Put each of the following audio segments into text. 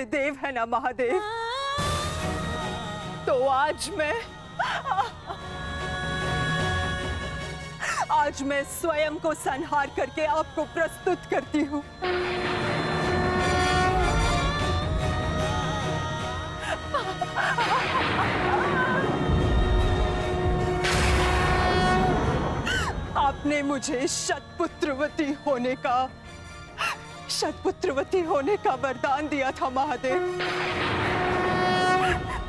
के देव है ना महादेव, तो आज मैं स्वयं को संहार करके आपको प्रस्तुत करती हूँ। आपने मुझे शतपुत्रवती होने का वरदान दिया था महादेव,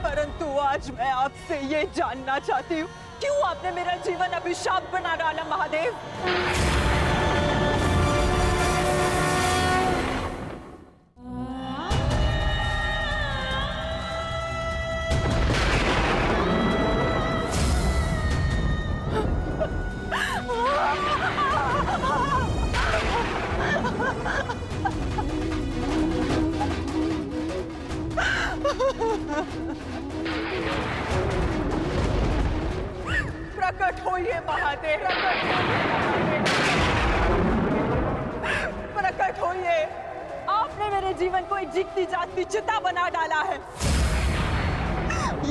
परंतु आज मैं आपसे ये जानना चाहती हूँ, क्यों आपने मेरा जीवन अभिशाप बना डाला महादेव? प्रकट होइए महादेव, प्रकट होइए। आपने मेरे जीवन को एक जीती जागती चिता बना डाला है।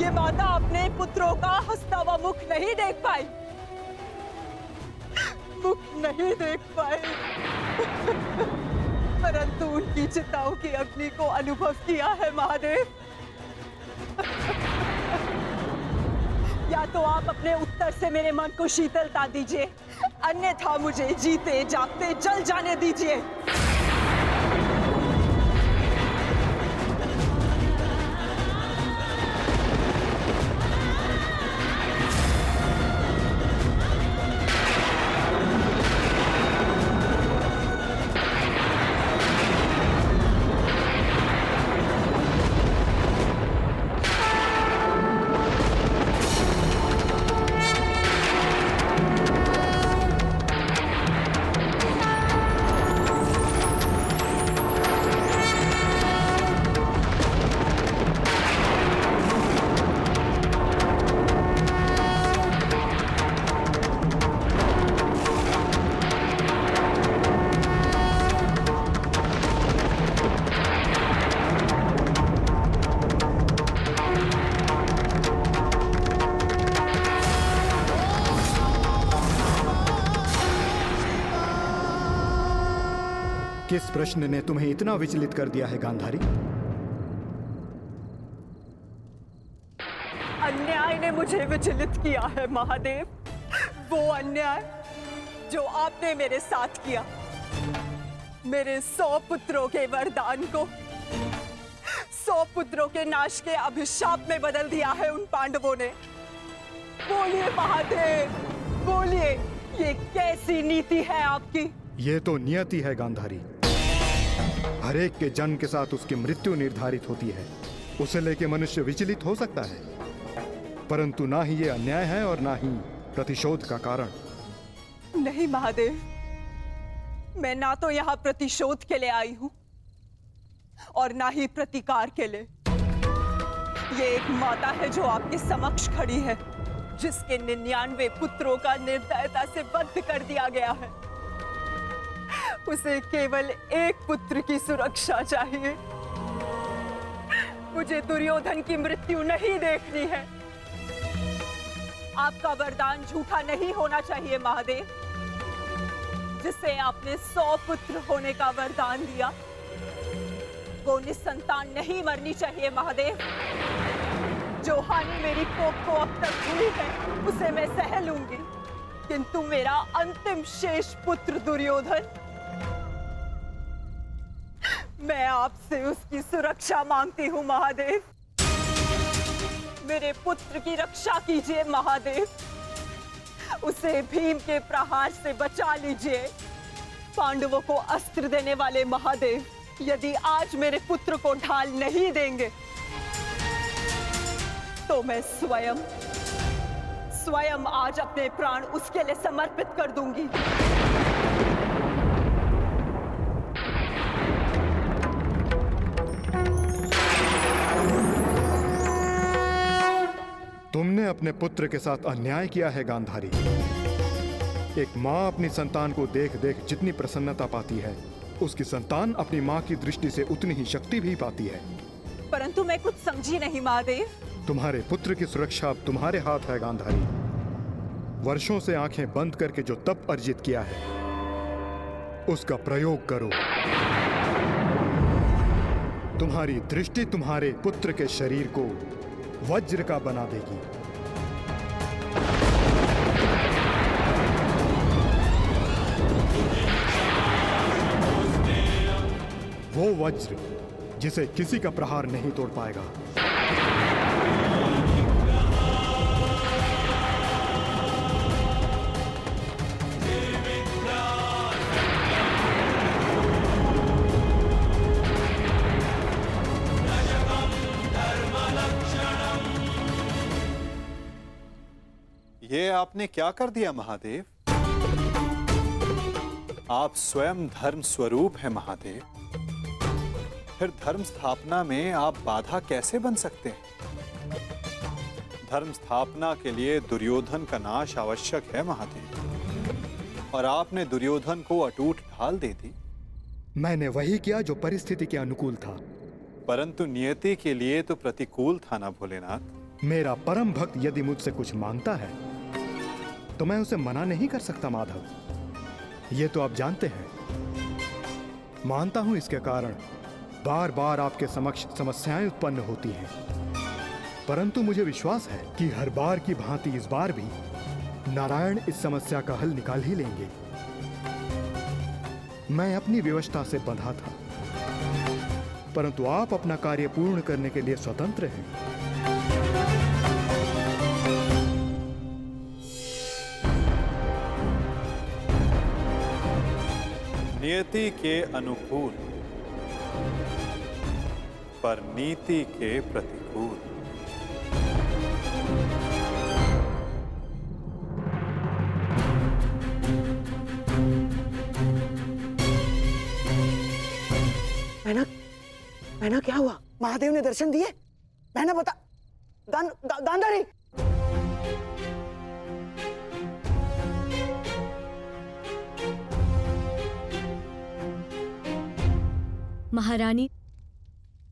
ये माता अपने पुत्रों का हंसता हुआ मुख नहीं देख पाई, परंतु उनकी चिताओं की अग्नि को अनुभव किया है महादेव। या तो आप अपने उत्तर से मेरे मन को शीतलता दीजिए, अन्यथा मुझे जीते जागते जल जाने दीजिए। किस प्रश्न ने तुम्हें इतना विचलित कर दिया है गांधारी? अन्याय ने मुझे विचलित किया है महादेव, वो अन्याय जो आपने मेरे साथ किया। मेरे 100 पुत्रों के वरदान को 100 पुत्रों के नाश के अभिशाप में बदल दिया है उन पांडवों ने। बोलिए महादेव, बोलिए, ये कैसी नीति है आपकी? ये तो नियति है गांधारी। हर एक के जन्म के साथ उसकी मृत्यु निर्धारित होती है। उसे लेके मनुष्य विचलित हो सकता है, परंतु ना ही ये अन्याय है और ना ही प्रतिशोध का कारण। नहीं महादेव, मैं ना तो यहाँ प्रतिशोध के लिए आई हूँ और ना ही प्रतिकार के लिए। ये एक माता है जो आपके समक्ष खड़ी है, जिसके 99 पुत्रों का निर्दयता से वध कर दिया गया है। उसे केवल एक पुत्र की सुरक्षा चाहिए। मुझे दुर्योधन की मृत्यु नहीं देखनी है। आपका वरदान झूठा नहीं होना चाहिए महादेव। जिसे आपने 100 पुत्र होने का वरदान दिया, वो निसंतान नहीं मरनी चाहिए महादेव। जो हानि मेरी कोख को अब तक हुई है, उसे मैं सह लूंगी, किंतु मेरा अंतिम शेष पुत्र दुर्योधन, मैं आपसे उसकी सुरक्षा मांगती हूँ महादेव। मेरे पुत्र की रक्षा कीजिए महादेव। उसे भीम के प्रहार से बचा लीजिए। पांडवों को अस्त्र देने वाले महादेव, यदि आज मेरे पुत्र को ढाल नहीं देंगे, तो मैं स्वयं आज अपने प्राण उसके लिए समर्पित कर दूंगी। तुमने अपने पुत्र के साथ अन्याय किया है गांधारी। एक माँ अपनी संतान को देख देख जितनी प्रसन्नता पाती है, उसकी संतान अपनी माँ की दृष्टि से उतनी ही शक्ति भी पाती है। परंतु मैं कुछ समझी नहीं महादेव। तुम्हारे पुत्र की सुरक्षा अब तुम्हारे हाथ है गांधारी। वर्षों से आंखें बंद करके जो तप अर्जित किया है उसका प्रयोग करो। तुम्हारी दृष्टि तुम्हारे पुत्र के शरीर को वज्र का बना देगी। वो वज्र जिसे किसी का प्रहार नहीं तोड़ पाएगा। ये आपने क्या कर दिया महादेव? आप स्वयं धर्म स्वरूप हैं महादेव। फिर धर्म स्थापना में आप बाधा कैसे बन सकते हैं? धर्म स्थापना के लिए दुर्योधन का नाश आवश्यक है महादेव, और आपने दुर्योधन को अटूट ढाल दे दी। मैंने वही किया जो परिस्थिति के अनुकूल था। परंतु नियति के लिए तो प्रतिकूल था ना भोलेनाथ। मेरा परम भक्त यदि मुझसे कुछ मांगता है तो मैं उसे मना नहीं कर सकता माधव। ये तो आप जानते हैं। मानता हूं इसके कारण बार बार आपके समक्ष समस्याएं उत्पन्न होती हैं, परंतु मुझे विश्वास है कि हर बार की भांति इस बार भी नारायण इस समस्या का हल निकाल ही लेंगे। मैं अपनी व्यवस्था से बंधा था, परंतु आप अपना कार्य पूर्ण करने के लिए स्वतंत्र हैं। नियति के अनुकूल पर नीति के प्रतिकूल। बहना क्या हुआ? महादेव ने दर्शन दिए? बहना बता। गांधारी। महारानी।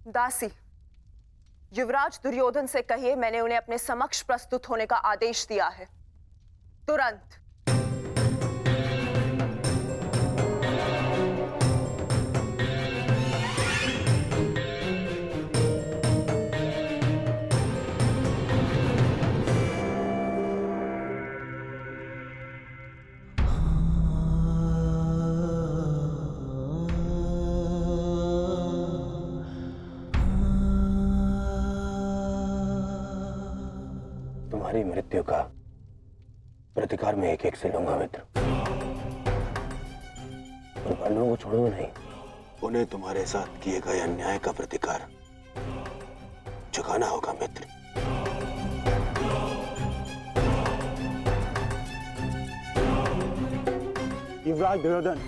दासी, युवराज दुर्योधन से कहिए मैंने उन्हें अपने समक्ष प्रस्तुत होने का आदेश दिया है, तुरंत। तुम्हारी मृत्यु का प्रतिकार मैं एक एक से लूंगा मित्र, और पांडवों को छोड़ूंगा नहीं। उन्हें तुम्हारे साथ किए गए अन्याय का प्रतिकार चुकाना होगा मित्र। युवराज दुर्योधन,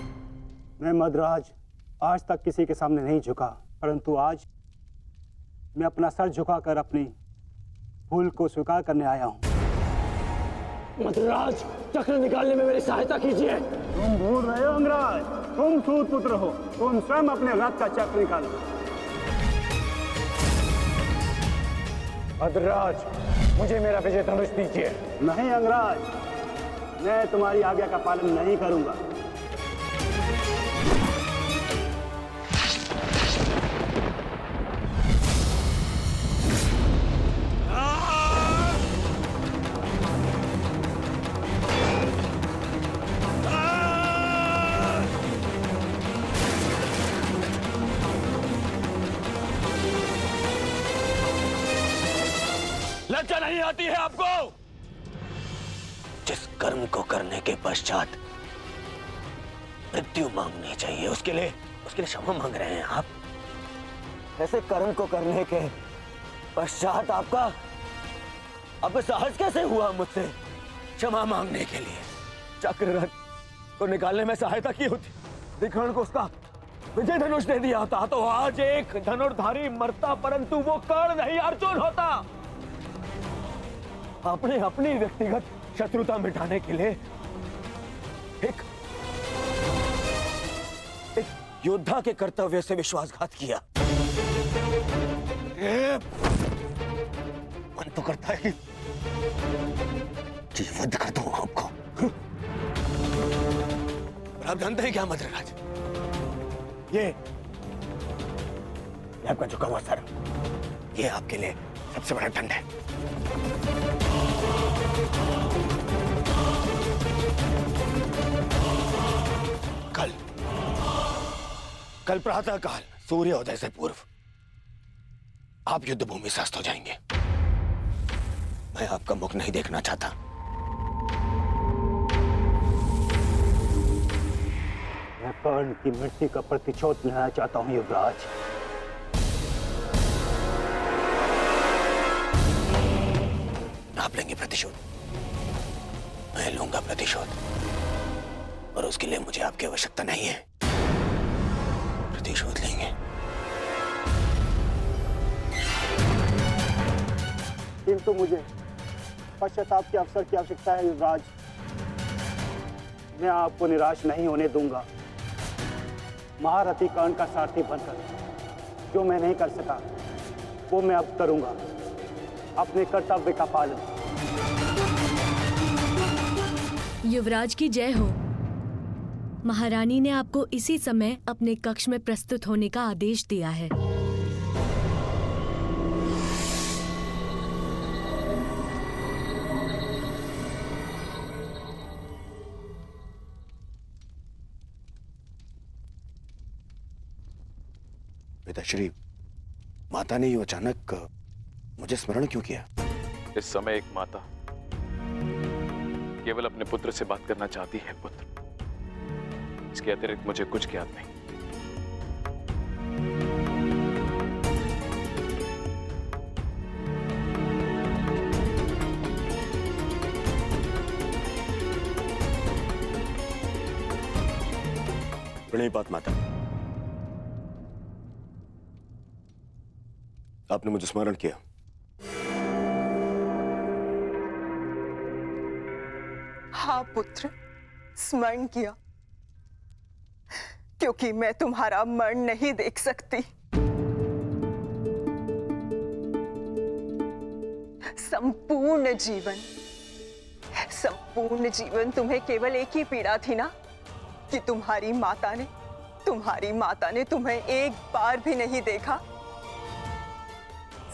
मैं मद्राज आज तक किसी के सामने नहीं झुका, परंतु आज मैं अपना सर झुकाकर अपनी भूल को स्वीकार करने आया हूं। मद्राज, चक्र निकालने में मेरी सहायता कीजिए। तुम भूल रहे हो अंगराज, तुम सूत पुत्र हो, तुम स्वयं अपने रथ का चक्र निकालो। मद्राज, मुझे मेरा विजय धनुष दीजिए। नहीं अंगराज, मैं तुम्हारी आज्ञा का पालन नहीं करूंगा। लज्जा नहीं आती है आपको? जिस कर्म को करने के पश्चात मृत्यु मांगनी चाहिए, उसके लिए क्षमा मांग रहे हैं आप। ऐसे कर्म को करने के पश्चात आपका साहस कैसे हुआ मुझसे क्षमा मांगने के लिए? चक्र रथ को निकालने में सहायता की होती, विकर्ण को उसका विजय धनुष दे दिया होता, तो आज एक धनुर्धारी मरता, परंतु वो कर्ण नहीं अर्जुन होता। आपने अपनी व्यक्तिगत शत्रुता मिटाने के लिए एक योद्धा के कर्तव्य से विश्वासघात किया। मन तो करता है कि वध कर दूं आपको। और आप जानते हैं क्या मद्रराज, ये आपका झुका हुआ सर, ये आपके लिए सबसे बड़ा दंड है। कल प्रातः काल सूर्योदय से पूर्व आप युद्ध भूमि से अस्त हो जाएंगे। मैं आपका मुख नहीं देखना चाहता। मैं कर्ण की मृत्यु का प्रतिशोध लेना चाहता हूं युवराज। आप लेंगे प्रतिशोध, मैं लूंगा प्रतिशोध, और उसके लिए मुझे आपकी आवश्यकता नहीं है। प्रतिशोध लेंगे। किंतु मुझे पश्चाताप के अवसर की आवश्यकता है युवराज। मैं आपको निराश नहीं होने दूंगा। महारथी कर्ण का सारथी बनकर जो मैं नहीं कर सका वो मैं अब करूंगा, अपने कर्तव्य का पालन। युवराज की जय हो। महारानी ने आपको इसी समय अपने कक्ष में प्रस्तुत होने का आदेश दिया है। पिताश्री, माता ने यूं अचानक मुझे स्मरण क्यों किया? इस समय एक माता केवल अपने पुत्र से बात करना चाहती है पुत्र। इसके अतिरिक्त मुझे कुछ ज्ञात नहीं। प्रणिपात माता, आपने मुझे स्मरण किया। हाँ पुत्र, स्मरण किया, क्योंकि मैं तुम्हारा मरण नहीं देख सकती। संपूर्ण जीवन तुम्हें केवल एक ही पीड़ा थी ना, कि तुम्हारी माता ने तुम्हें एक बार भी नहीं देखा।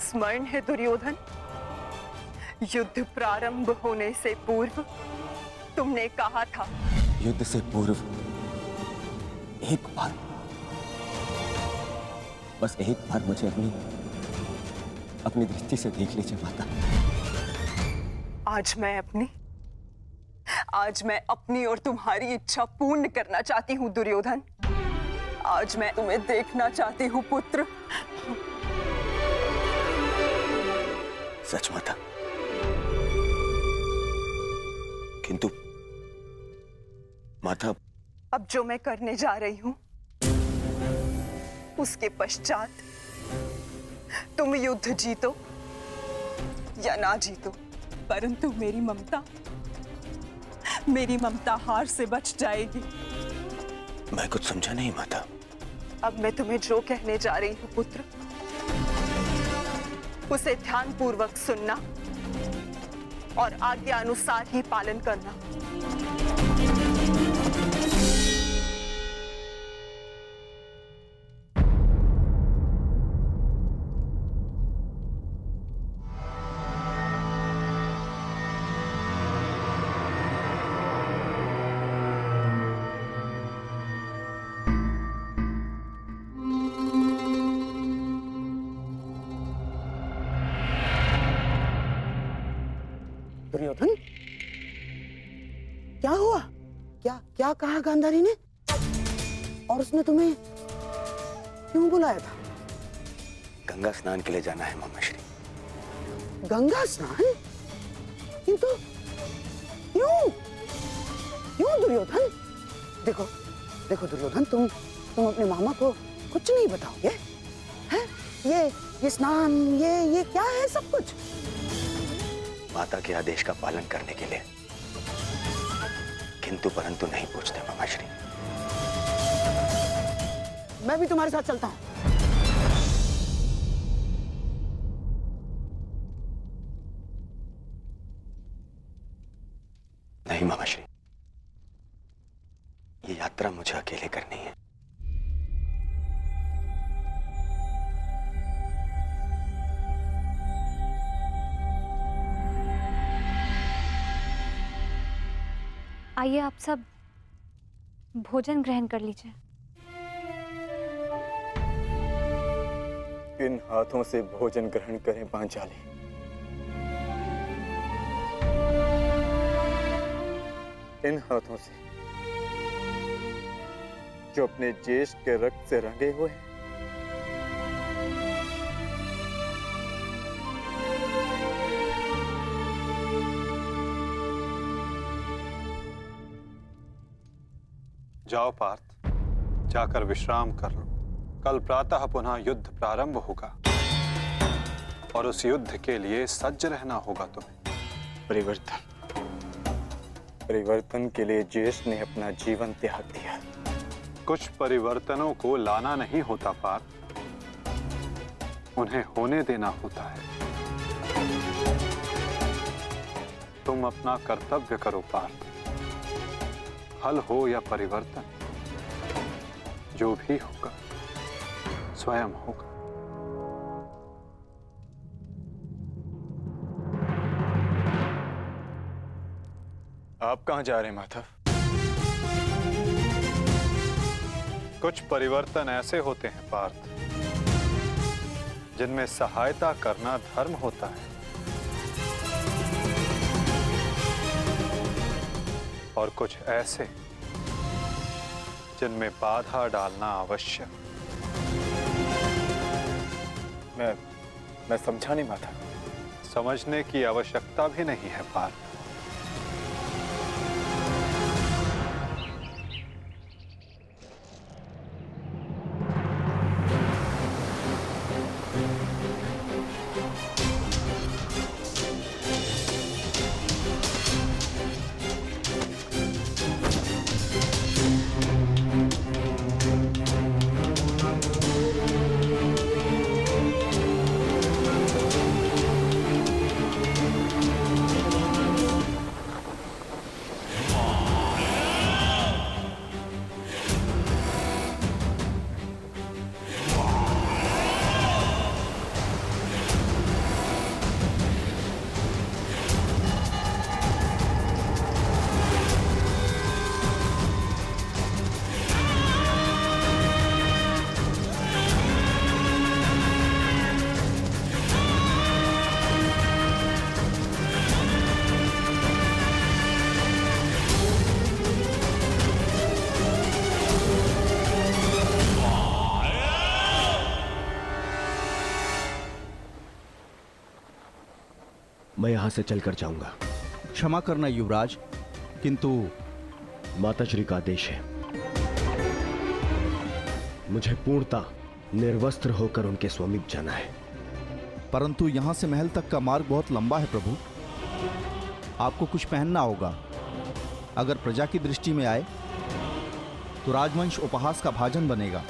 स्मरण है दुर्योधन, युद्ध प्रारंभ होने से पूर्व तुमने कहा था, युद्ध से पूर्व एक बार, बस एक बार मुझे अपनी दृष्टि से देख लीजिए माता। आज मैं अपनी और तुम्हारी इच्छा पूर्ण करना चाहती हूँ दुर्योधन। आज मैं तुम्हें देखना चाहती हूँ पुत्र। सच माता, किंतु माता, अब जो मैं करने जा रही हूं उसके पश्चात तुम युद्ध जीतो या ना जीतो, परंतु मेरी ममता हार से बच जाएगी। मैं कुछ समझा नहीं माता। अब मैं तुम्हें जो कहने जा रही हूं पुत्र, उसे ध्यानपूर्वक सुनना और आज्ञा अनुसार ही पालन करना। दुर्योधन, क्या हुआ? क्या कहा गांधारी ने? और उसने तुम्हें क्यों बुलाया था? गंगा स्नान के लिए जाना है मामा श्री। गंगा स्नान? किंतु क्यों दुर्योधन? देखो दुर्योधन, तुम अपने मामा को कुछ नहीं बताओगे? हैं? ये स्नान, ये क्या है सब कुछ? माता के आदेश का पालन करने के लिए, किंतु परंतु नहीं पूछते मामा श्री। मैं भी तुम्हारे साथ चलता हूं। यात्रा मुझे अकेले करनी है। आइए आप सब भोजन ग्रहण कर लीजिए। किन हाथों से भोजन ग्रहण करें पांचाली? इन हाथों से जो अपने ज्येष्ठ के रक्त से रंगे हुए हैं। जाओ पार्थ, जाकर विश्राम कर लो। कल प्रातः पुनः युद्ध प्रारंभ होगा और उस युद्ध के लिए सज्ज रहना होगा तुम्हें। परिवर्तन के लिए ज्येष्ठ ने अपना जीवन त्याग दिया। कुछ परिवर्तनों को लाना नहीं होता पार्थ, उन्हें होने देना होता है। तुम अपना कर्तव्य करो पार्थ। फल हो या परिवर्तन, जो भी होगा स्वयं होगा। आप कहां जा रहे हैं माधव? कुछ परिवर्तन ऐसे होते हैं पार्थ जिनमें सहायता करना धर्म होता है और कुछ ऐसे जिनमें बाधा डालना आवश्यक। मैं समझा नहीं माधव। समझने की आवश्यकता भी नहीं है पार्थ। मैं यहां से चलकर जाऊंगा। क्षमा करना युवराज, किंतु माताश्री का आदेश है। मुझे पूर्णतः निर्वस्त्र होकर उनके समीप जाना है। परंतु यहां से महल तक का मार्ग बहुत लंबा है प्रभु। आपको कुछ पहनना होगा। अगर प्रजा की दृष्टि में आए तो राजवंश उपहास का भाजन बनेगा।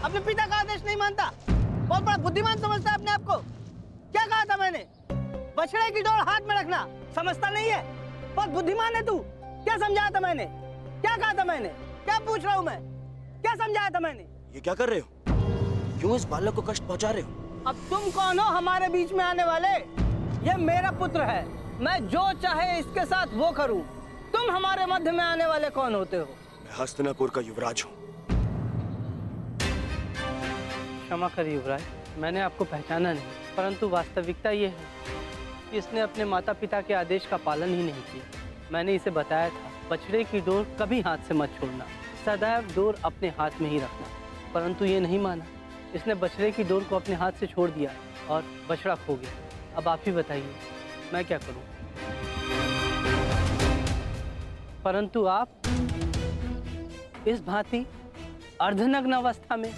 अपने पिता का आदेश नहीं मानता, बहुत बड़ा बुद्धिमान समझता है अपने आप को। क्या कहा था मैंने? बछड़े की डोर हाथ में रखना समझता नहीं है? बहुत बुद्धिमान है तू। क्या समझाया था मैंने? क्या कहा था मैंने? क्या पूछ रहा हूँ मैं? क्या समझाया था मैंने? ये क्या कर रहे हो? क्यों इस बालक को कष्ट पहुंचा रहे हो? अब तुम कौन हो हमारे बीच में आने वाले? ये मेरा पुत्र है, मैं जो चाहे इसके साथ वो करूं। तुम हमारे मध्य में आने वाले कौन होते हो? मैं हस्तिनापुर का युवराज हूँ। क्षमा करिए युवराज, मैंने आपको पहचाना नहीं, परंतु वास्तविकता ये है कि इसने अपने माता पिता के आदेश का पालन ही नहीं किया। मैंने इसे बताया था, बछड़े की डोर कभी हाथ से मत छोड़ना, सदैव डोर अपने हाथ में ही रखना, परंतु ये नहीं माना। इसने बछड़े की डोर को अपने हाथ से छोड़ दिया और बछड़ा खो गया। अब आप ही बताइए मैं क्या करूं? परंतु आप इस भांति अर्धनग्न अवस्था में।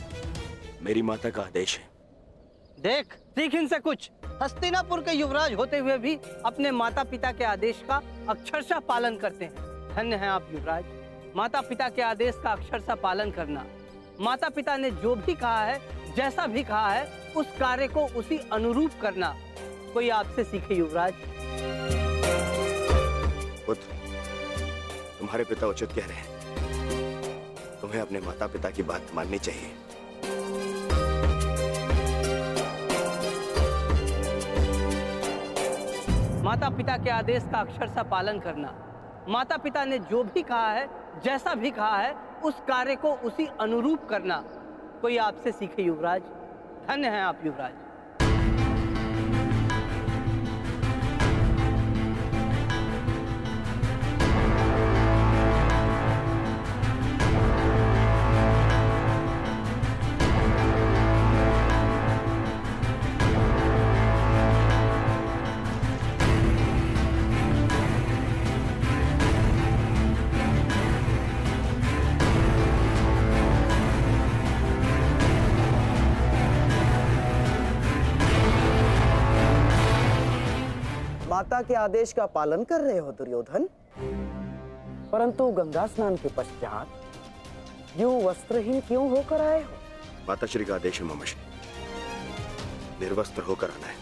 मेरी माता का आदेश है। देख इनसे कुछ। हस्तिनापुर के युवराज होते हुए भी अपने माता पिता के आदेश का अक्षरशः पालन करते हैं। धन्य हैं आप युवराज। माता पिता के आदेश का अक्षरशः पालन करना, माता पिता ने जो भी कहा है, जैसा भी कहा है, उस कार्य को उसी अनुरूप करना कोई आपसे सीखे युवराज। पुत्र, तुम्हारे पिता उचित कह रहे हैं। तुम्हें अपने माता पिता की बात माननी चाहिए। माता पिता के आदेश का अक्षरशः पालन करना, माता पिता ने जो भी कहा है, जैसा भी कहा है, उस कार्य को उसी अनुरूप करना कोई आपसे सीखे युवराज। धन्य हैं आप युवराज। माता के आदेश का पालन कर रहे हो दुर्योधन, परंतु गंगा स्नान के पश्चात यूं वस्त्रहीन क्यों होकर आए हो? माताश्री का आदेश है मामाश्री, निर्वस्त्र होकर आना है।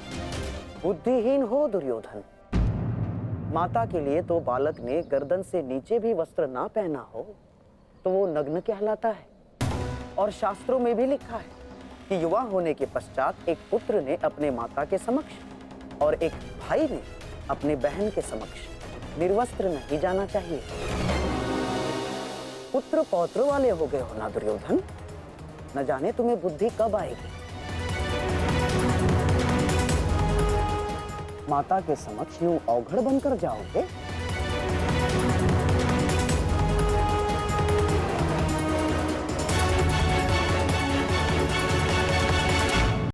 बुद्धिहीन हो दुर्योधन। माता के लिए तो बालक ने गर्दन से नीचे भी वस्त्र ना पहना हो तो वो नग्न कहलाता है। और शास्त्रों में भी लिखा है कि युवा होने के पश्चात एक पुत्र ने अपने माता के समक्ष और एक भाई ने अपने बहन के समक्ष निर्वस्त्र नहीं जाना चाहिए। पुत्र पौत्र वाले हो गए हो ना दुर्योधन, न जाने तुम्हें बुद्धि कब आएगी। माता के समक्ष यूं अवघड़ बनकर जाओगे